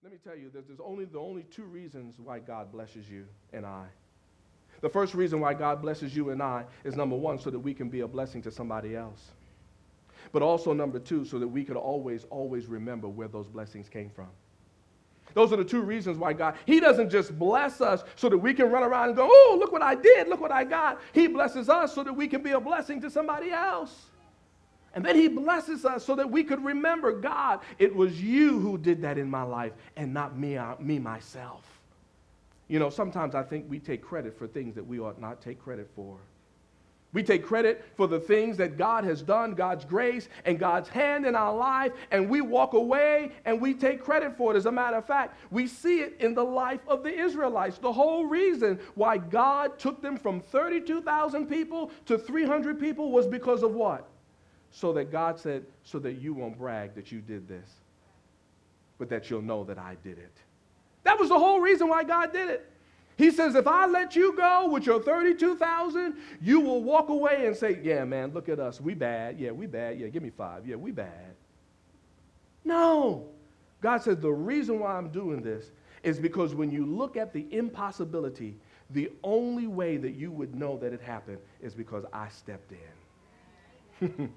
Let me tell you, there's only two reasons why God blesses you and I. The first reason why God blesses you and I is, number one, so that we can be a blessing to somebody else. But also, number two, so that we could always remember where those blessings came from. Those are the two reasons why God, he doesn't just bless us so that we can run around and go, oh, look what I did, look what I got. He blesses us so that we can be a blessing to somebody else. And then he blesses us so that we could remember, God, it was you who did that in my life and not me myself. You know, sometimes I think we take credit for things that we ought not take credit for. We take credit for the things that God has done, God's grace and God's hand in our life, and we walk away and we take credit for it. As a matter of fact, we see it in the life of the Israelites. The whole reason why God took them from 32,000 people to 300 people was because of what? So that God said, so that you won't brag that you did this, but that you'll know that I did it. That was the whole reason why God did it. He says, if I let you go with your 32,000, you will walk away and say, yeah, man, look at us. We bad. Yeah, we bad. Yeah, give me 5. Yeah, we bad. No. God says the reason why I'm doing this is because when you look at the impossibility, the only way that you would know that it happened is because I stepped in.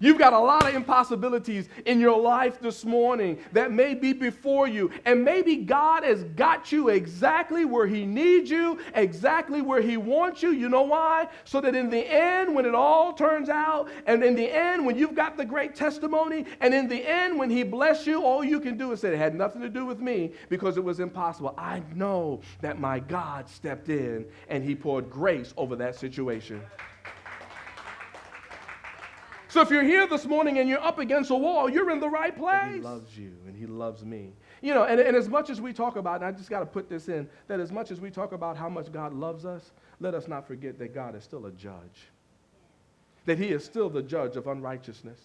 You've got a lot of impossibilities in your life this morning that may be before you. And maybe God has got you exactly where he needs you, exactly where he wants you. You know why? So that in the end, when it all turns out, and in the end, when you've got the great testimony, and in the end, when he bless you, all you can do is say, it had nothing to do with me because it was impossible. I know that my God stepped in and he poured grace over that situation. So if you're here this morning and you're up against a wall, you're in the right place. And he loves you and he loves me. You know, and as much as we talk about, and I just got to put this in, that as much as we talk about how much God loves us, let us not forget that God is still a judge. That he is still the judge of unrighteousness.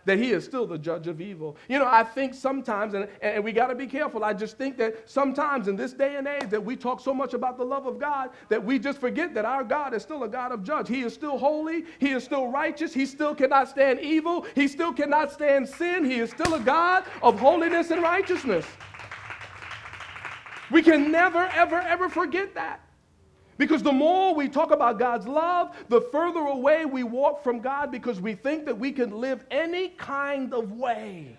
That he is still the judge of evil. You know, I think sometimes, and we got to be careful, I just think that sometimes in this day and age that we talk so much about the love of God that we just forget that our God is still a God of judge. He is still holy. He is still righteous. He still cannot stand evil. He still cannot stand sin. He is still a God of holiness and righteousness. We can never, ever, ever forget that. Because the more we talk about God's love, the further away we walk from God because we think that we can live any kind of way.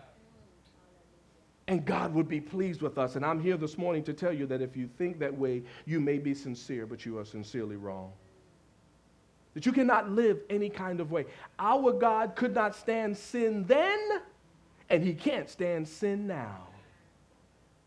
And God would be pleased with us. And I'm here this morning to tell you that if you think that way, you may be sincere, but you are sincerely wrong. That you cannot live any kind of way. Our God could not stand sin then, and he can't stand sin now.